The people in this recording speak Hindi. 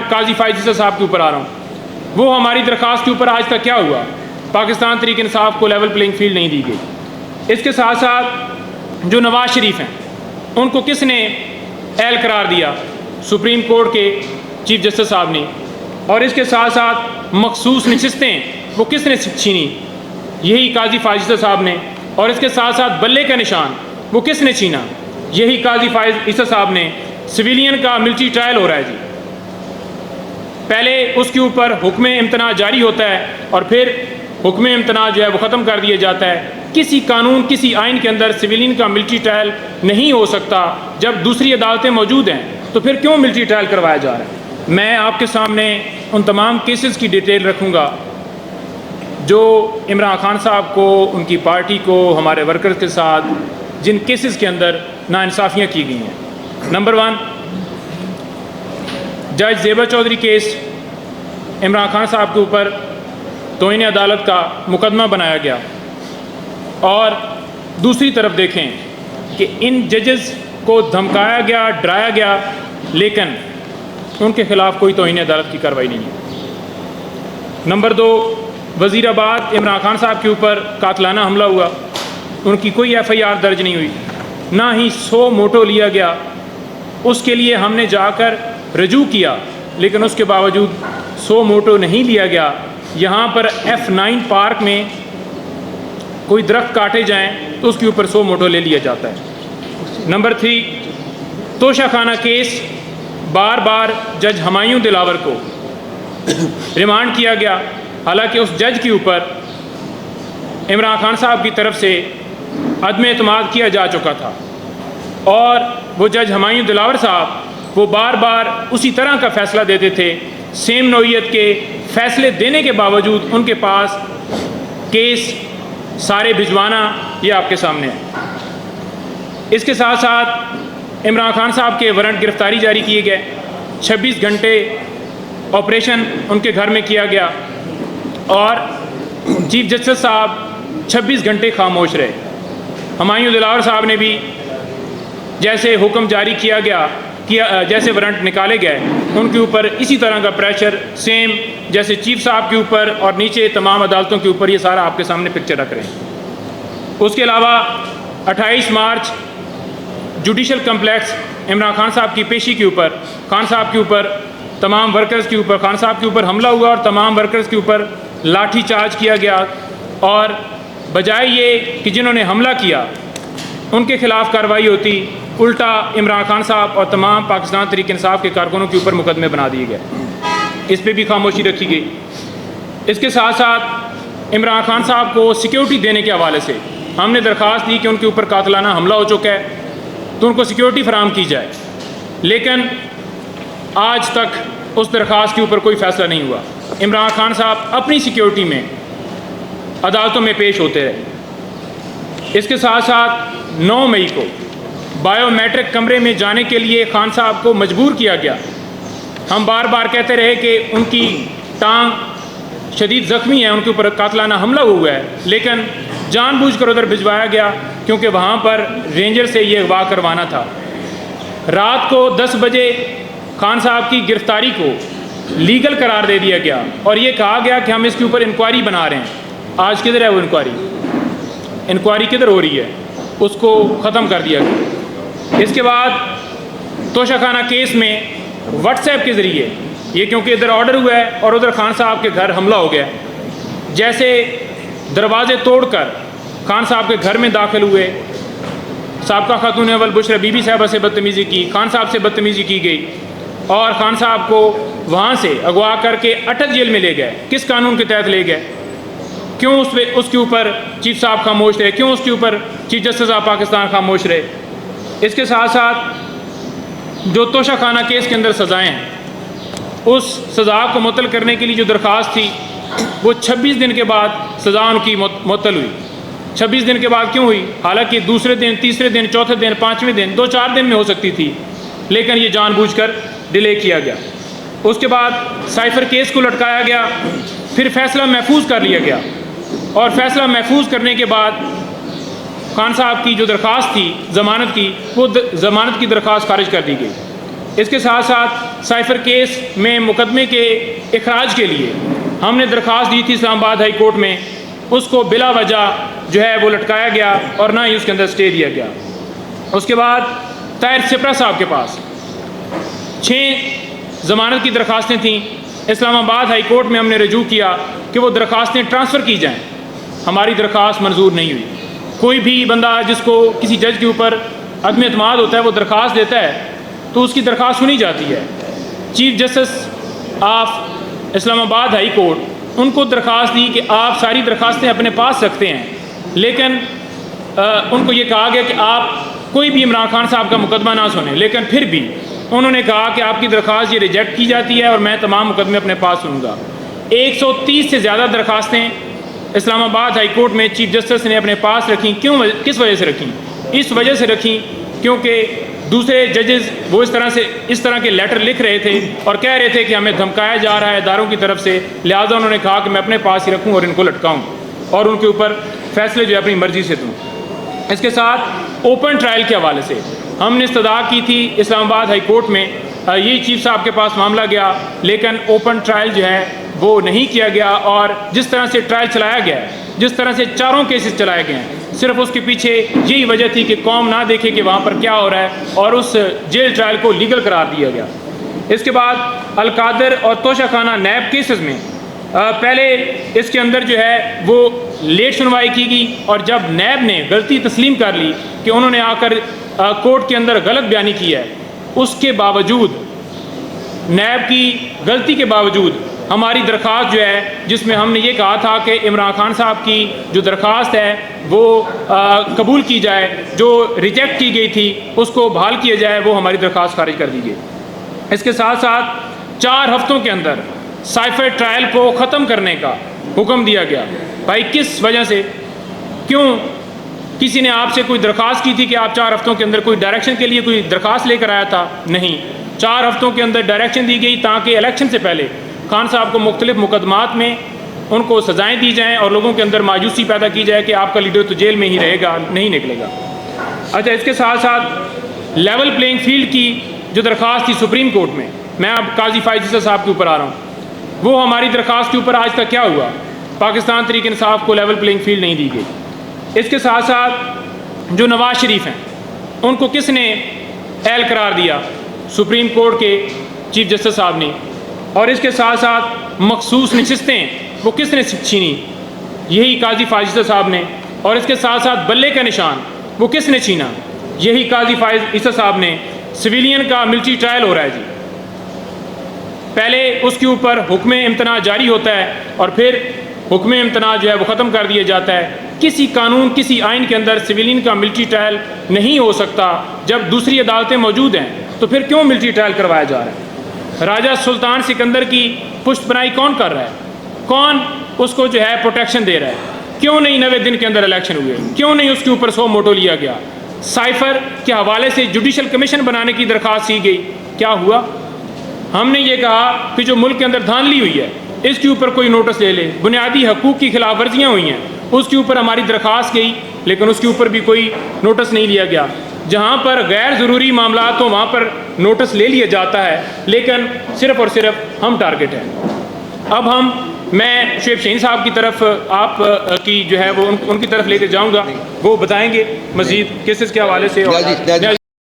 काजी फायद ईसा साहब के ऊपर आ रहा हूँ। वो हमारी दरख्वास्त के ऊपर आज तक क्या हुआ? पाकिस्तान तहरीक इंसाफ को लेवल प्लेइंग फील्ड नहीं दी गई। इसके साथ साथ जो नवाज शरीफ हैं उनको किसने एहल करार दिया? सुप्रीम कोर्ट के चीफ जस्टिस साहब ने। और इसके साथ साथ मखसूस नशिस्तें वो किसने छीनी? यही काजी फायद ईसा साहब ने। और इसके साथ साथ बल्ले का निशान वो किसने छीना? यही काजी फायद ईसा साहब ने। सिविलियन का मिलिट्री ट्रायल हो रहा है जी, पहले उसके ऊपर हुक्म इम्तना जारी होता है और फिर हुक्म इम्तना जो है वो ख़त्म कर दिया जाता है। किसी कानून किसी आइन के अंदर सिविलियन का मिलिट्री ट्रायल नहीं हो सकता। जब दूसरी अदालतें मौजूद हैं तो फिर क्यों मिलिट्री ट्रायल करवाया जा रहा है? मैं आपके सामने उन तमाम केसेस की डिटेल रखूँगा जो इमरान खान साहब को, उनकी पार्टी को, हमारे वर्कर्स के साथ जिन केसेस के अंदर नाइंसाफ़ियाँ की गई हैं। नंबर 1, जज ज़ेबा चौधरी केस, इमरान खान साहब के ऊपर तौहीन अदालत का मुकदमा बनाया गया। और दूसरी तरफ देखें कि इन जजेस को धमकाया गया, डराया गया, लेकिन उनके ख़िलाफ़ कोई तौहीन अदालत की कार्रवाई नहीं है। नंबर 2, वज़ीराबाद इमरान खान साहब के ऊपर कातलाना हमला हुआ, उनकी कोई FIR दर्ज नहीं हुई, ना ही 100 मोटो लिया गया। उसके लिए हमने जाकर रजू किया, लेकिन उसके बावजूद 100 मोटो नहीं लिया गया। यहाँ पर F9 पार्क में कोई दरख्त काटे जाएं तो उसके ऊपर 100 मोटो ले लिया जाता है। नंबर 3, तोशाखाना केस, बार बार जज हुमायूं दिलावर को रिमांड किया गया, हालांकि उस जज के ऊपर इमरान खान साहब की तरफ से अदम एतमाद किया जा चुका था। और वो जज हुमायूं दिलावर साहब वो बार बार उसी तरह का फ़ैसला देते थे। सेम नौइयत के फ़ैसले देने के बावजूद उनके पास केस सारे भिजवाना ये आपके सामने है। इसके साथ साथ इमरान खान साहब के वारंट गिरफ़्तारी जारी किए गए। 26 घंटे ऑपरेशन उनके घर में किया गया और चीफ जस्टिस साहब 26 घंटे खामोश रहे। हुमायूं दिलावर साहब ने भी जैसे हुक्म जारी किया गया जैसे वारंट निकाले गए उनके ऊपर इसी तरह का प्रेशर सेम जैसे चीफ साहब के ऊपर और नीचे तमाम अदालतों के ऊपर, ये सारा आपके सामने पिक्चर रख रहे हैं। उसके अलावा 28 मार्च जुडिशल कम्प्लेक्स इमरान खान साहब की पेशी के ऊपर, खान साहब के ऊपर, तमाम वर्कर्स के ऊपर, खान साहब के ऊपर हमला हुआ और तमाम वर्कर्स के ऊपर लाठी चार्ज किया गया। और बजाय ये कि जिन्होंने हमला किया उनके ख़िलाफ़ कार्रवाई होती, उल्टा इमरान खान साहब और तमाम पाकिस्तान तहरीक इंसाफ के कारकुनों के ऊपर मुकदमे बना दिए गए। इस पर भी खामोशी रखी गई। इसके साथ साथ इमरान खान साहब को सिक्योरिटी देने के हवाले से हमने दरख्वास्त दी कि उनके ऊपर कातलाना हमला हो चुका है तो उनको सिक्योरिटी फराहम की जाए, लेकिन आज तक उस दरख्वास्त के ऊपर कोई फ़ैसला नहीं हुआ। इमरान खान साहब अपनी सिक्योरिटी में अदालतों में पेश होते रहे। इसके साथ साथ 9 मई को बायोमेट्रिक कमरे में जाने के लिए खान साहब को मजबूर किया गया। हम बार बार कहते रहे कि उनकी टांग शदीद ज़ख्मी है, उनके ऊपर कातलाना हमला हुआ है, लेकिन जानबूझकर उधर भिजवाया गया क्योंकि वहाँ पर रेंजर से ये अगवा करवाना था। रात को 10 बजे खान साहब की गिरफ़्तारी को लीगल करार दे दिया गया और ये कहा गया कि हम इसके ऊपर इंक्वायरी बना रहे हैं। आज किधर है वो इंक्वायरी किधर हो रही है? उसको ख़त्म कर दिया गया। इसके बाद तोशाखाना केस में व्हाट्सएप के ज़रिए ये, क्योंकि इधर ऑर्डर हुआ है और उधर खान साहब के घर हमला हो गया, जैसे दरवाजे तोड़कर खान साहब के घर में दाखिल हुए, साबका खातून अव्वल बुशरा बीबी साहबा से बदतमीज़ी की, खान साहब से बदतमीज़ी की गई और खान साहब को वहाँ से अगवा करके अटक जेल में ले गए। किस कानून के तहत ले गए? क्यों उसके ऊपर चीफ साहब खामोश रहे? क्यों उसके ऊपर चीफ जस्टिस ऑफ पाकिस्तान खामोश रहे? इसके साथ साथ जो तोशाखाना केस के अंदर सज़ाएँ हैं, उस सज़ा को मुअत्तल करने के लिए जो दरख्वास्त थी वो 26 दिन के बाद सज़ा उनकी मुअत्तल हुई। 26 दिन के बाद क्यों हुई? हालांकि दूसरे दिन, तीसरे दिन, चौथे दिन, 5वें दिन, 2-4 दिन में हो सकती थी, लेकिन ये जानबूझकर डिले किया गया। उसके बाद साइफ़र केस को लटकाया गया, फिर फ़ैसला महफूज कर लिया गया और फ़ैसला महफूज करने के बाद खान साहब की जो दरख्वास्त थी ज़मानत की, वो ज़मानत की दरख्वास्त खारिज कर दी गई। इसके साथ साथ साइफर केस में मुकदमे के इखराज के लिए हमने दरख्वास्त दी थी इस्लामाबाद हाई कोर्ट में, उसको बिला वजह जो है वो लटकाया गया और ना ही उसके अंदर स्टे दिया गया। उसके बाद ताहिर सिपरा साहब के पास 6 ज़मानत की दरख्वास्तें थीं। इस्लामाबाद हाई कोर्ट में हमने रजू किया कि वो दरख्वास्तें ट्रांसफ़र की जाएँ। हमारी दरख्वास्त मंजूर नहीं हुई। कोई भी बंदा जिसको किसी जज के ऊपर अदम एतमाद होता है वो दरख्वास्त देता है तो उसकी दरख्वास्त सुनी जाती है। Chief justice of Islamabad high court उनको दरख्वास्त दी कि आप सारी दरख्वास्तें अपने पास रखते हैं, लेकिन उनको ये कहा गया कि आप कोई भी इमरान खान साहब का मुकदमा ना सुने, लेकिन फिर भी उन्होंने कहा कि आपकी दरख्वास्त ये रिजेक्ट की जाती है और मैं तमाम मुकदमे अपने पास सुनूंगा। 130 से ज़्यादा दरख्वास्तें इस्लामाबाद हाई कोर्ट में चीफ जस्टिस ने अपने पास रखी। क्यों, किस वजह से रखी? इस वजह से रखी क्योंकि दूसरे जजेस वो इस तरह के लेटर लिख रहे थे और कह रहे थे कि हमें धमकाया जा रहा है इदारों की तरफ से, लिहाजा उन्होंने कहा कि मैं अपने पास ही रखूं और इनको लटकाऊं और उनके ऊपर फैसले जो है अपनी मर्ज़ी से दूं। इसके साथ ओपन ट्रायल के हवाले से हमने इस्तदा की थी इस्लामाबाद हाई कोर्ट में, यही चीफ साहब के पास मामला गया, लेकिन ओपन ट्रायल जो है वो नहीं किया गया और जिस तरह से ट्रायल चलाया गया है, जिस तरह से चारों केसेस चलाए गए हैं, सिर्फ उसके पीछे यही वजह थी कि कौम ना देखे कि वहाँ पर क्या हो रहा है और उस जेल ट्रायल को लीगल करार दिया गया। इसके बाद अलकादर और तोशाखाना नैब केसेस में पहले इसके अंदर जो है वो लेट सुनवाई की गई और जब नैब ने गलती तस्लीम कर ली कि उन्होंने आकर कोर्ट के अंदर गलत बयानी की है, उसके बावजूद नैब की गलती के बावजूद हमारी दरख्वास्त जो है जिसमें हमने ये कहा था कि इमरान खान साहब की जो दरख्वास्त है वो कबूल की जाए, जो रिजेक्ट की गई थी उसको बहाल किया जाए, वो हमारी दरख्वास्त खारिज कर दी गई। इसके साथ साथ 4 हफ्तों के अंदर साइफर ट्रायल को ख़त्म करने का हुक्म दिया गया। भाई किस वजह से? क्यों? किसी ने आपसे कोई दरख्वास्त की थी कि आप 4 हफ्तों के अंदर कोई डायरेक्शन के लिए कोई दरख्वास्त लेकर आया था? नहीं, 4 हफ्तों के अंदर डायरेक्शन दी गई ताकि इलेक्शन से पहले खान साहब को मुख्तलिफ मुकदमात में उनको सज़ाएँ दी जाएँ और लोगों के अंदर मायूसी पैदा की जाए कि आपका लीडर तो जेल में ही रहेगा, नहीं निकलेगा। अच्छा, इसके साथ साथ लेवल प्लेइंग फील्ड की जो दरख्वास्त थी सुप्रीम कोर्ट में, मैं अब काजी फायज़ साहब के ऊपर आ रहा हूँ, वो हमारी दरख्वास्त के ऊपर आज तक क्या हुआ? पाकिस्तान तहरीक इंसाफ को लेवल प्लेइंग फील्ड नहीं दी गई। इसके साथ साथ जो नवाज शरीफ हैं उनको किसने एहल करार दिया? सुप्रीम कोर्ट के चीफ जस्टिस साहब ने। और इसके साथ साथ मखसूस नशिस्तें वो किसने छीनी? यही काजी फायज़ साहब ने। और इसके साथ साथ बल्ले का निशान वो किसने छीना? यही काजी फायज़ साहब ने। सिविलियन का मिलिट्री ट्रायल हो रहा है जी, पहले उसके ऊपर हुक्म इम्तना जारी होता है और फिर हुक्म इम्तना जो है वो ख़त्म कर दिया जाता है। किसी कानून, किसी आइन के अंदर सिविलियन का मिलिट्री ट्रायल नहीं हो सकता। जब दूसरी अदालतें मौजूद हैं तो फिर क्यों मिलिट्री ट्रायल करवाया जा रहा है? राजा सुल्तान सिकंदर की पुष्टबनाई कौन कर रहा है? कौन उसको जो है प्रोटेक्शन दे रहा है? क्यों नहीं 90 दिन के अंदर इलेक्शन हुए? क्यों नहीं उसके ऊपर 100 मोटो लिया गया? साइफर के हवाले से जुडिशल कमीशन बनाने की दरख्वास्त की गई, क्या हुआ? हमने ये कहा कि जो मुल्क के अंदर धांधली हुई है इसके ऊपर कोई नोटिस ले ले। बुनियादी हकूक़ की खिलाफ वर्जियाँ हुई हैं, उसके ऊपर हमारी दरख्वास्त गई, लेकिन उसके ऊपर भी कोई नोटिस नहीं लिया गया। जहाँ पर गैर ज़रूरी मामला तो वहाँ पर नोटिस ले लिया जाता है, लेकिन सिर्फ़ और सिर्फ हम टारगेट हैं। अब मैं शुएब शहीन साहब की तरफ आप की जो है वो उनकी तरफ लेकर जाऊँगा, वो बताएँगे मज़ीद केसेस के हवाले से।